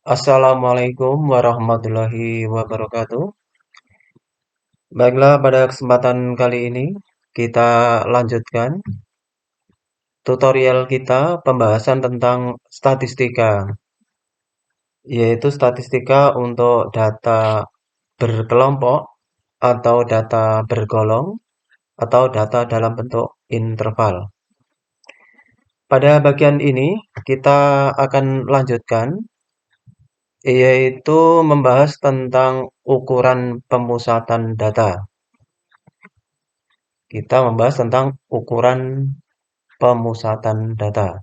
Assalamualaikum warahmatullahi wabarakatuh. Baiklah, pada kesempatan kali ini kita lanjutkan tutorial kita pembahasan tentang statistika, yaitu statistika untuk data berkelompok atau data bergolong atau data dalam bentuk interval. Pada bagian ini kita akan lanjutkan yaitu membahas tentang ukuran pemusatan data. Kita membahas tentang ukuran pemusatan data.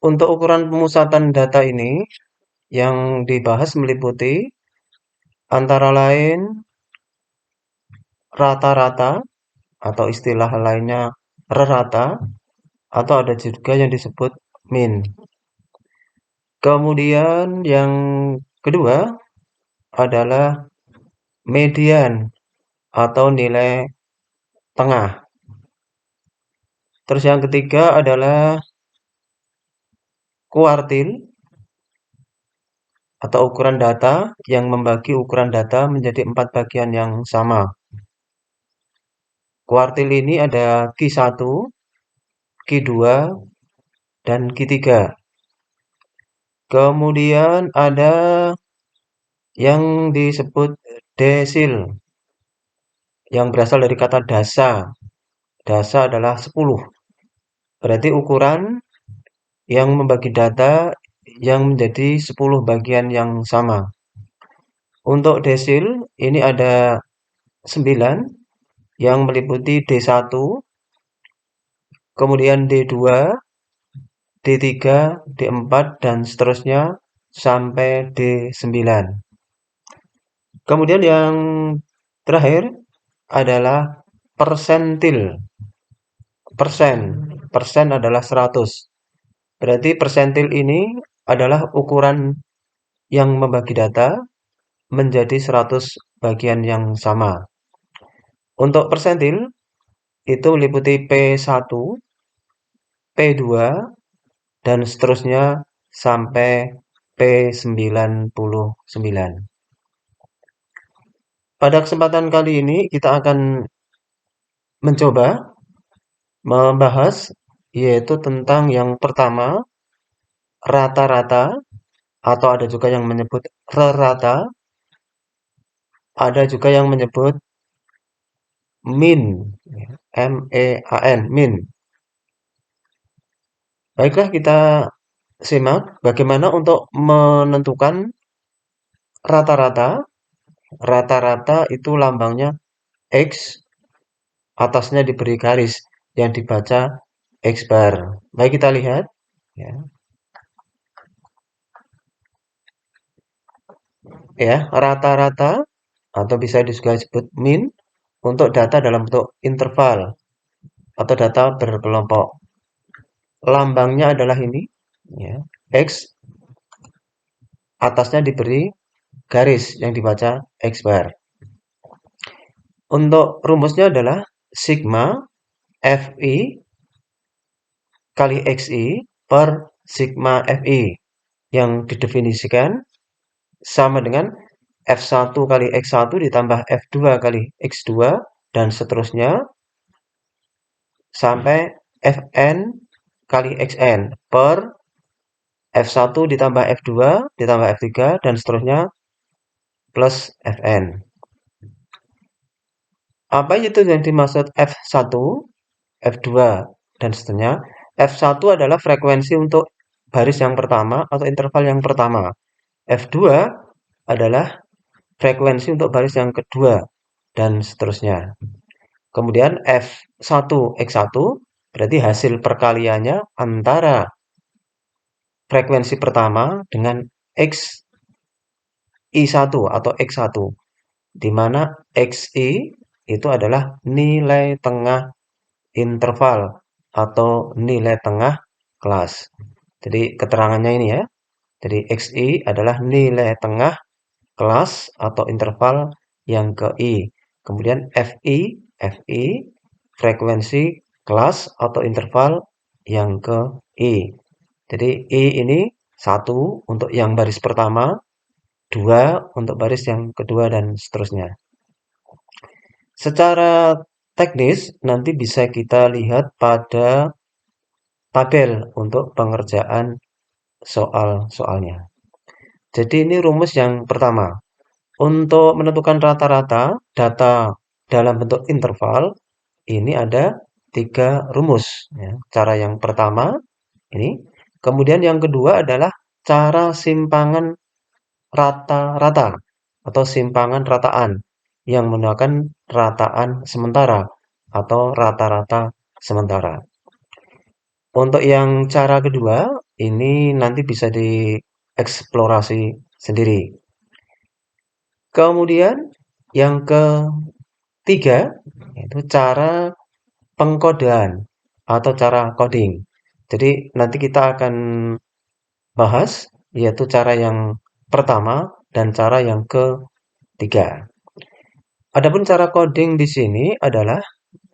Untuk ukuran pemusatan data ini, yang dibahas meliputi antara lain rata-rata atau istilah lainnya rata atau ada juga yang disebut min. Kemudian yang kedua adalah median atau nilai tengah. Terus yang ketiga adalah kuartil atau ukuran data yang membagi ukuran data menjadi 4 bagian yang sama. Kuartil ini ada Q1, Q2, dan Q3. Kemudian ada yang disebut desil, yang berasal dari kata dasa. Dasa adalah 10. Berarti ukuran yang membagi data yang menjadi 10 bagian yang sama. Untuk desil, ini ada 9 yang meliputi D1, kemudian D2, D3, D4, dan seterusnya sampai D9. Kemudian yang terakhir adalah persentil. Persen. Persen adalah 100. Berarti persentil ini adalah ukuran yang membagi data menjadi 100 bagian yang sama. Untuk persentil itu meliputi P1, P2, dan seterusnya sampai P99. Pada kesempatan kali ini kita akan mencoba membahas yaitu tentang yang pertama rata-rata atau ada juga yang menyebut rata, ada juga yang menyebut min, M-E-A-N, min. Baiklah kita simak bagaimana untuk menentukan rata-rata. Rata-rata itu lambangnya X, atasnya diberi garis yang dibaca X bar. Baik kita lihat. Ya, ya rata-rata atau bisa juga disebut min untuk data dalam bentuk interval atau data berkelompok. Lambangnya adalah ini, ya, X, atasnya diberi garis yang dibaca X bar. Untuk rumusnya adalah sigma Fi kali Xi per sigma Fi yang didefinisikan sama dengan F1 kali X1 ditambah F2 kali X2 dan seterusnya sampai Fn kali Xn per F1 ditambah F2 ditambah F3 dan seterusnya plus Fn. Apa itu yang dimaksud F1, F2, dan seterusnya? F1 adalah frekuensi untuk baris yang pertama atau interval yang pertama. F2 adalah frekuensi untuk baris yang kedua, dan seterusnya. Kemudian F1, X1 berarti hasil perkaliannya antara frekuensi pertama dengan XI1 atau X1, di mana XI itu adalah nilai tengah interval atau nilai tengah kelas. Jadi keterangannya ini ya. Jadi XI adalah nilai tengah kelas atau interval yang ke I. Kemudian FI frekuensi kelas atau interval yang ke I. Jadi I ini 1 untuk yang baris pertama, 2 untuk baris yang kedua, dan seterusnya. Secara teknis nanti bisa kita lihat pada tabel untuk pengerjaan soal-soalnya. Jadi ini rumus yang pertama. Untuk menentukan rata-rata data dalam bentuk interval, ini ada 3 rumus. Ya. Cara yang pertama ini. Kemudian yang kedua adalah cara simpangan rata-rata atau simpangan rataan yang menggunakan rataan sementara atau rata-rata sementara. Untuk yang cara kedua, ini nanti bisa dieksplorasi sendiri. Kemudian yang ketiga, yaitu cara pengkodean atau cara coding. Jadi nanti kita akan bahas yaitu cara yang pertama dan cara yang ketiga. Adapun cara coding di sini adalah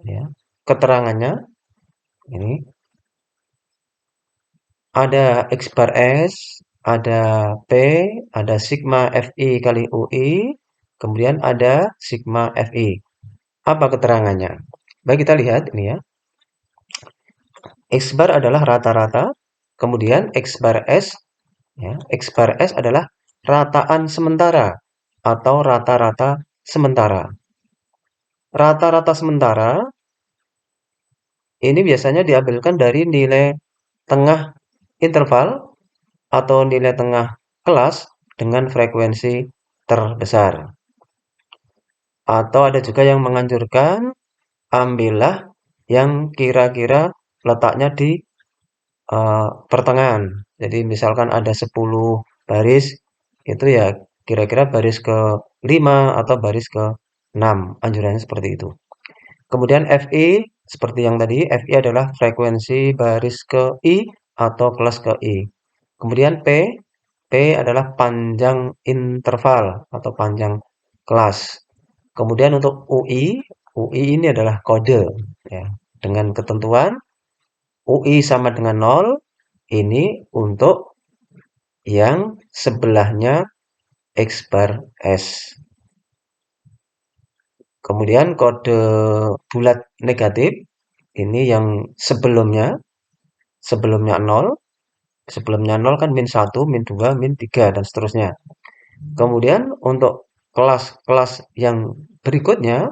ya, keterangannya ini ada X bar S, ada P, ada sigma FI kali UI, kemudian ada sigma FI. Apa keterangannya? Baik, kita lihat ini ya. X bar adalah rata-rata, kemudian X bar S, ya, X bar S adalah rataan sementara atau rata-rata sementara. Rata-rata sementara ini biasanya diambilkan dari nilai tengah interval atau nilai tengah kelas dengan frekuensi terbesar. Atau ada juga yang menganjurkan ambillah yang kira-kira letaknya di pertengahan. Jadi misalkan ada 10 baris, itu ya kira-kira baris ke-5 atau baris ke-6. Anjurannya seperti itu. Kemudian FI, seperti yang tadi, FI adalah frekuensi baris ke I atau kelas ke I. Kemudian P adalah panjang interval atau panjang kelas. Kemudian untuk UI ini adalah kode, ya, dengan ketentuan UI sama dengan 0, ini untuk yang sebelahnya X bar S. Kemudian kode bulat negatif, ini yang sebelumnya 0, sebelumnya 0 kan min 1, min 2, min 3, dan seterusnya. Kemudian untuk kelas-kelas yang berikutnya,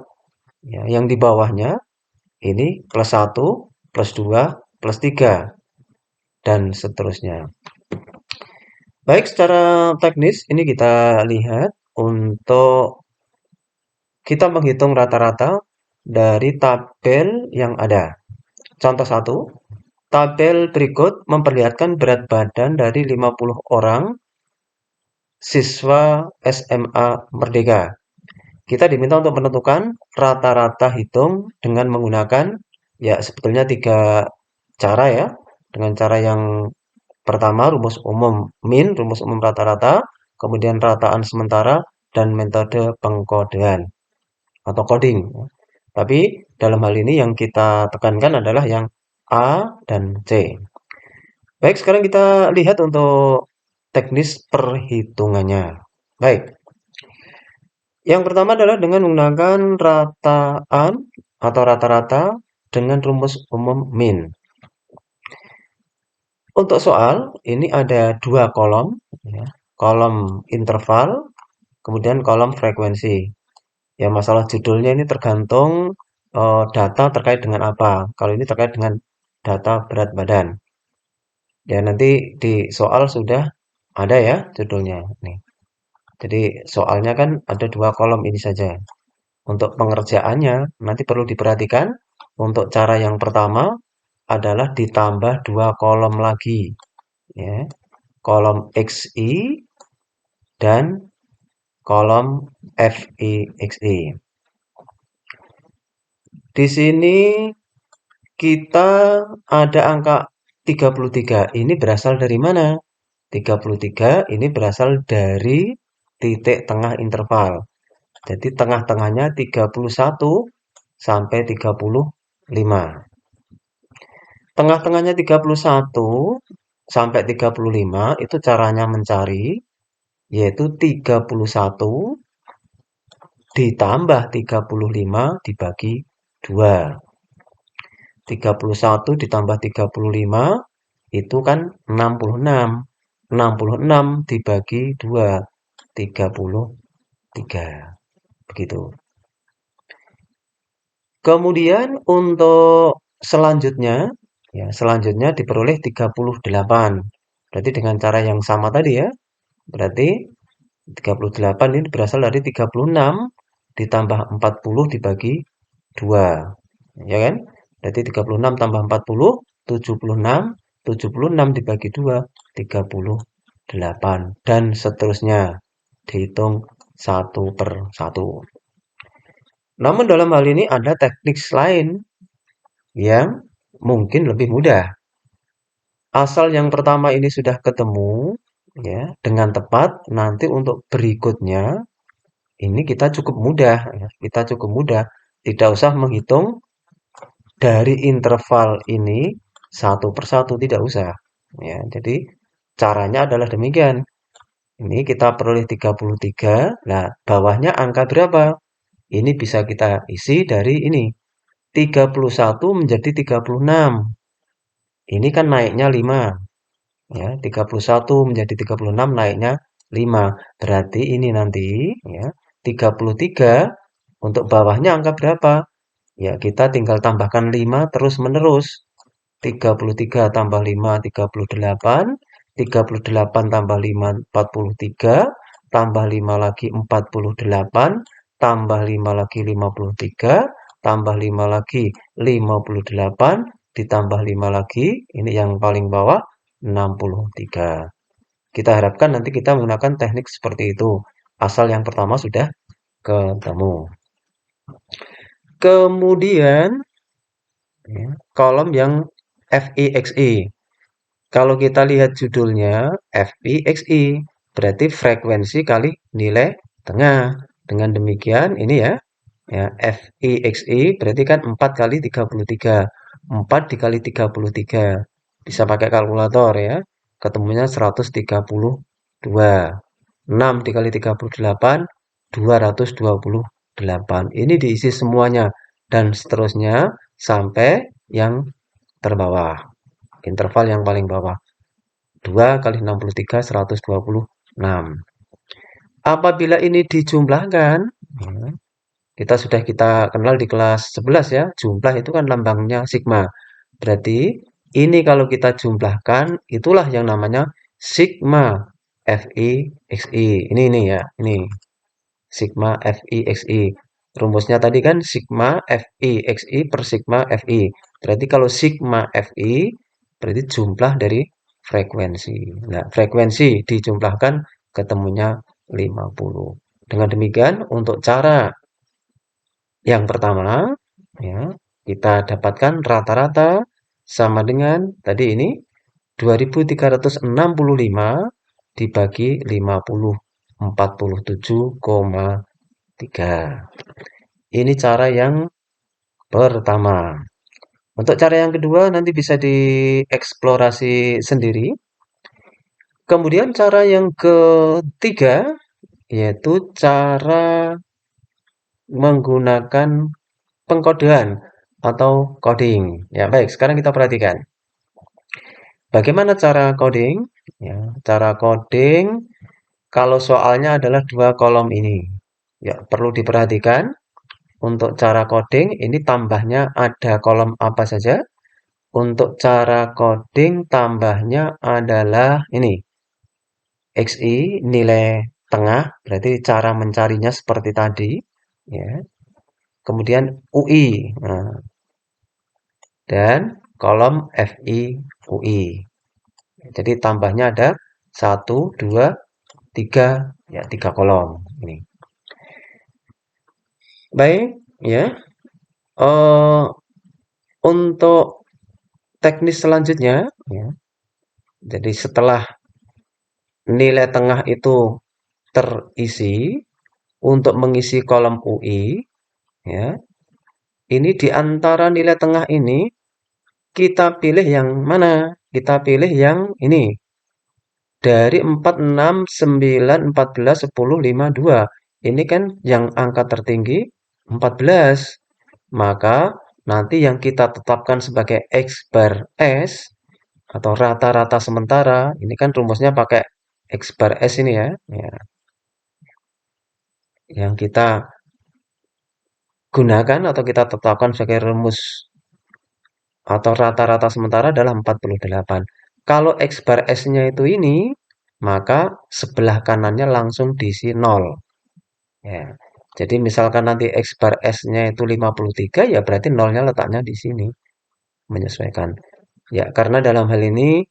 ya, yang di bawahnya, ini plus 1, plus 2, plus 3, dan seterusnya. Baik, secara teknis ini kita lihat untuk kita menghitung rata-rata dari tabel yang ada. Contoh 1, tabel berikut memperlihatkan berat badan dari 50 orang siswa SMA Merdeka. Kita diminta untuk menentukan rata-rata hitung dengan menggunakan ya sebetulnya 3 cara ya. Dengan cara yang pertama rumus umum min, rumus umum rata-rata, kemudian rataan sementara, dan metode pengkodean atau coding. Tapi dalam hal ini yang kita tekankan adalah yang A dan C. Baik, sekarang kita lihat untuk teknis perhitungannya. Baik. Yang pertama adalah dengan menggunakan rataan atau rata-rata dengan rumus umum min. Untuk soal, ini ada 2 kolom, ya. Kolom interval, kemudian kolom frekuensi. Ya, masalah judulnya ini tergantung data terkait dengan apa. Kalau ini terkait dengan data berat badan. Ya, nanti di soal sudah ada ya judulnya. Nih. Jadi soalnya kan ada 2 kolom ini saja. Untuk pengerjaannya nanti perlu diperhatikan. Untuk cara yang pertama adalah ditambah 2 kolom lagi. Ya. Kolom XI dan kolom FIXI. Di sini kita ada angka 33. Ini berasal dari mana? 33 ini berasal dari titik tengah interval. Jadi tengah-tengahnya 31 sampai 35. Tengah-tengahnya 31 sampai 35 itu caranya mencari, yaitu 31 ditambah 35 dibagi 2. 31 ditambah 35 itu kan 66. 66 dibagi 2, 33. Begitu. Kemudian untuk selanjutnya diperoleh 38. Berarti dengan cara yang sama tadi ya. Berarti 38 ini berasal dari 36 ditambah 40 dibagi 2. Ya kan? Berarti 36 tambah 40, 76. 76 dibagi 2, 38. Dan seterusnya. Dihitung satu per satu. Namun dalam hal ini ada teknik lain yang mungkin lebih mudah. Asal yang pertama ini sudah ketemu ya dengan tepat, nanti untuk berikutnya ini kita cukup mudah ya. Kita cukup mudah, tidak usah menghitung dari interval ini satu per satu, tidak usah. Ya, jadi caranya adalah demikian. Ini kita peroleh 33. Nah, bawahnya angka berapa? Ini bisa kita isi dari ini. 31 menjadi 36. Ini kan naiknya 5. Ya, 31 menjadi 36 naiknya 5. Berarti ini nanti ya 33 untuk bawahnya angka berapa? Ya, kita tinggal tambahkan 5 terus menerus. 33 tambah 5 38, 38 tambah 5 43, tambah 5 lagi 48, tambah 5 lagi 53, tambah 5 lagi 58, ditambah 5 lagi, ini yang paling bawah 63. Kita harapkan nanti kita menggunakan teknik seperti itu, asal yang pertama sudah ketemu. Kemudian ya, kolom yang FIXI. Kalau kita lihat judulnya FIXI, berarti frekuensi kali nilai tengah. Dengan demikian ini ya FIXI berarti kan 4 kali 33. 4 dikali 33. Bisa pakai kalkulator ya. Ketemunya 132. 6 dikali 38, 228. Ini diisi semuanya dan seterusnya sampai yang terbawah. Interval yang paling bawah. 2 kali 63, 126. Apabila ini dijumlahkan, kita kenal di kelas 11 ya, jumlah itu kan lambangnya sigma. Berarti ini kalau kita jumlahkan, itulah yang namanya sigma FIXI. Ini ya, ini sigma FIXI. Rumusnya tadi kan sigma FIXI per sigma FI. Berarti kalau sigma FI berarti jumlah dari frekuensi. Nah, frekuensi dijumlahkan ketemunya 50. Dengan demikian untuk cara yang pertama ya, kita dapatkan rata-rata sama dengan tadi ini 2365 dibagi 50, 47,3. Ini cara yang pertama. Untuk cara yang kedua nanti bisa dieksplorasi sendiri. Kemudian cara yang ketiga yaitu cara menggunakan pengkodean atau coding. Ya, baik, sekarang kita perhatikan. Bagaimana cara coding? Ya, cara coding kalau soalnya adalah dua kolom ini. Ya, perlu diperhatikan. Untuk cara coding ini tambahnya ada kolom apa saja? Untuk cara coding tambahnya adalah ini. XI nilai tengah, berarti cara mencarinya seperti tadi. Ya. Kemudian UI. Nah, dan kolom FI UI. Jadi tambahnya ada 1, 2, 3. Ya, 3 kolom. Ini. Baik, ya. Untuk teknis selanjutnya, ya. Jadi setelah nilai tengah itu terisi, untuk mengisi kolom UI, ya, ini di antara nilai tengah ini kita pilih yang mana? Kita pilih yang ini. Dari 4, 6, 9, 14, 10, 5, 2. Ini kan yang angka tertinggi 14. Maka nanti yang kita tetapkan sebagai X bar S atau rata-rata sementara, ini kan rumusnya pakai X bar S ini ya. Ya. Yang kita gunakan atau kita tetapkan sebagai rumus atau rata-rata sementara adalah 48. Kalau X bar S-nya itu ini, maka sebelah kanannya langsung diisi 0. Ya. Jadi misalkan nanti X bar S-nya itu 53, ya berarti nolnya letaknya di sini, menyesuaikan. Ya, karena dalam hal ini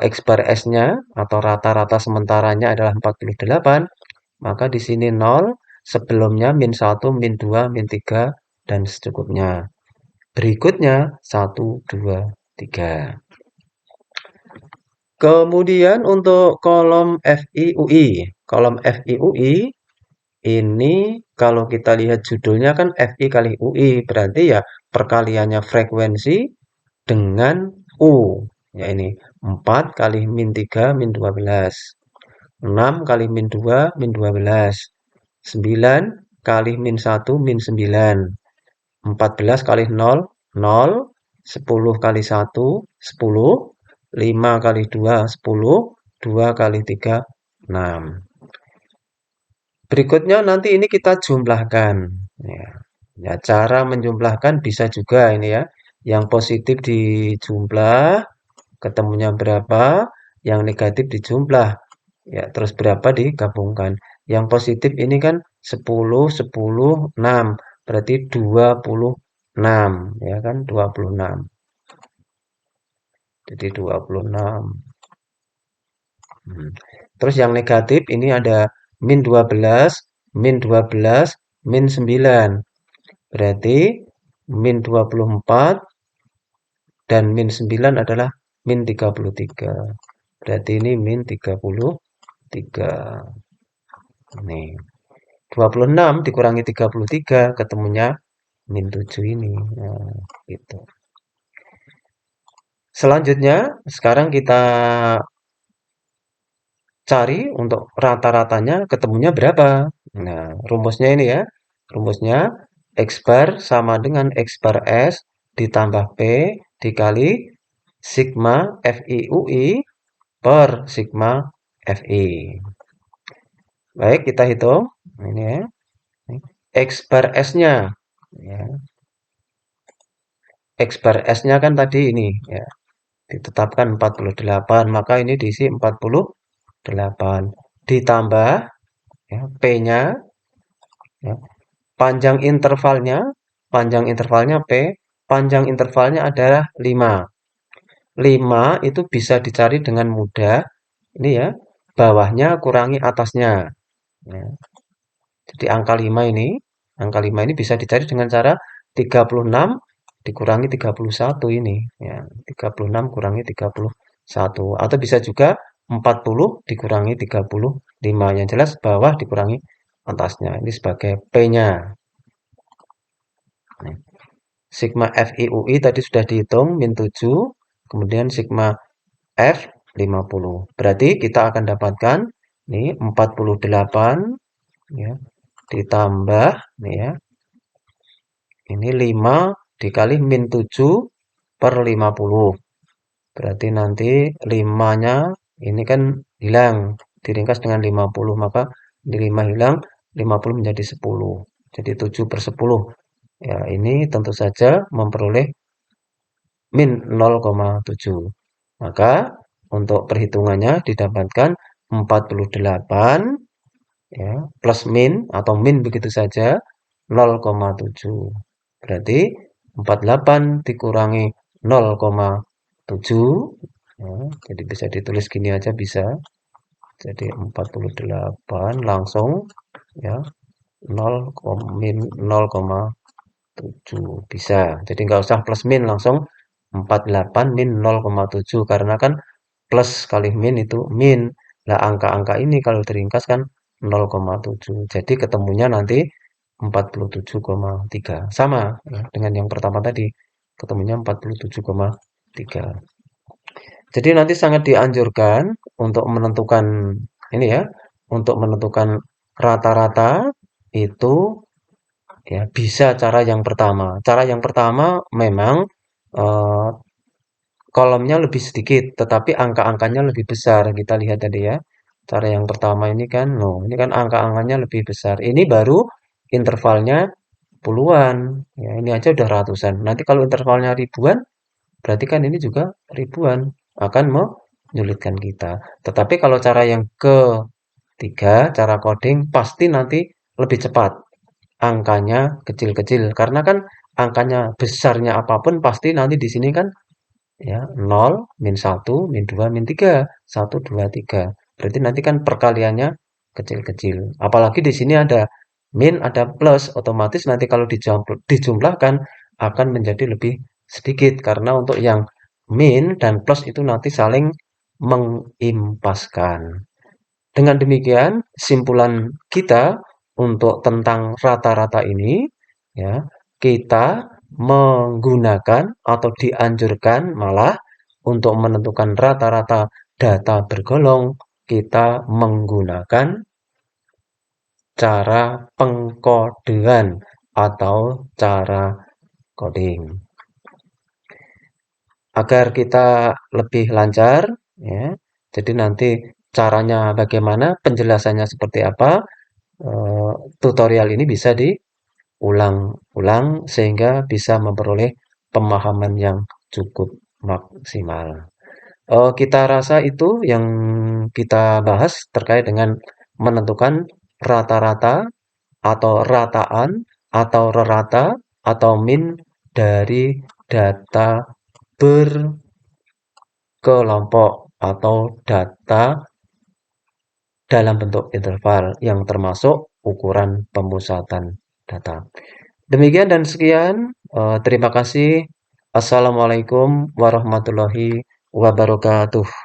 X bar S-nya atau rata-rata sementaranya adalah 48, maka di sini 0, sebelumnya min 1, min 2, min 3, dan secukupnya. Berikutnya 1, 2, 3. Kemudian untuk kolom FIUI. Kolom FIUI ini kalau kita lihat judulnya kan FI kali UI. Berarti ya perkaliannya frekuensi dengan U. Ya ini 4 kali min 3 min 12. 6 kali min 2 min 12. 9 kali min 1 min 9. 14 kali 0, 0. 10 kali 1, 10. 5 kali 2, 10. 2 kali 3, 6. Berikutnya nanti ini kita jumlahkan. Ya, ya, cara menjumlahkan bisa juga ini ya. Yang positif dijumlah, ketemunya berapa. Yang negatif dijumlah. Ya, terus berapa digabungkan. Yang positif ini kan 10, 10, 6. Berarti 26. Ya kan, 26. Jadi 26. Terus yang negatif ini ada min 12, min 12, min 9. Berarti min 24 dan min 9 adalah min 33. Berarti ini min 33. Nih. 26 dikurangi 33 ketemunya min 7 ini. Nah, gitu. Selanjutnya, sekarang kita cari untuk rata-ratanya ketemunya berapa. Nah, rumusnya ini ya. Rumusnya X bar sama dengan X bar S ditambah P dikali sigma FIUI per sigma FI. Baik, kita hitung. Ini ya. X bar S-nya. Ya. X bar S-nya kan tadi ini. Ya. Ditetapkan 48. Maka ini diisi 48. Ditambah ya, P-nya. Ya. Panjang intervalnya P, panjang intervalnya adalah 5. 5 itu bisa dicari dengan mudah. Ini ya, bawahnya kurangi atasnya. Ya. Jadi angka 5 ini bisa dicari dengan cara 36 dikurangi 31 ini. Ya, 36 kurangi 31. Atau bisa juga 40 dikurangi 35. Yang jelas bawah dikurangi atasnya. Ini sebagai P-nya. Sigma FIUI tadi sudah dihitung, min 7. Kemudian sigma F 50. Berarti kita akan dapatkan ini 48 ya, ditambah nih ya. Ini 5 dikali min 7 per 50. Berarti nanti 5-nya ini kan hilang, diringkas dengan 50. Maka di 5 hilang, 50 menjadi 10. Jadi 7 per 10. Ya, ini tentu saja memperoleh min 0,7. Maka untuk perhitungannya didapatkan 48 ya, plus min atau min begitu saja 0,7. Berarti 48 dikurangi 0,7 ya, jadi bisa ditulis gini aja bisa. Jadi 48 langsung ya 0, min 0,7 bisa. Jadi nggak usah plus min, langsung 48 min 0,7 karena kan plus kali min itu min. Nah, angka-angka ini kalau diringkas kan 0,7. Jadi ketemunya nanti 47,3. Sama ya, dengan yang pertama tadi. Ketemunya 47,3. Jadi nanti sangat dianjurkan untuk menentukan ini ya, untuk menentukan rata-rata itu ya bisa cara yang pertama. Cara yang pertama memang eh, kolomnya lebih sedikit, tetapi angka-angkanya lebih besar. Kita lihat tadi ya. Cara yang pertama ini kan, no, ini kan angka-angkanya lebih besar. Ini baru intervalnya puluhan. Ya, ini aja udah ratusan. Nanti kalau intervalnya ribuan, berarti kan ini juga ribuan akan menyulitkan kita. Tetapi kalau cara yang ketiga, cara coding pasti nanti lebih cepat. Angkanya kecil-kecil karena kan angkanya besarnya apapun pasti nanti di sini kan ya 0, min 1, min 2, min 3, 1, 2, 3. Berarti nanti kan perkaliannya kecil-kecil. Apalagi di sini ada min, ada plus, otomatis nanti kalau dijumlahkan akan menjadi lebih sedikit karena untuk yang min dan plus itu nanti saling mengimpaskan. Dengan demikian, simpulan kita untuk tentang rata-rata ini, ya, kita menggunakan atau dianjurkan malah untuk menentukan rata-rata data bergolong, kita menggunakan cara pengkodean atau cara coding. Agar kita lebih lancar, ya, jadi nanti caranya bagaimana, penjelasannya seperti apa, eh, tutorial ini bisa diulang-ulang sehingga bisa memperoleh pemahaman yang cukup maksimal. Kita rasa itu yang kita bahas terkait dengan menentukan rata-rata atau rataan atau rerata atau min dari data berkelompok atau data dalam bentuk interval yang termasuk ukuran pemusatan data. Demikian dan sekian. Terima kasih. Assalamualaikum warahmatullahi wabarakatuh.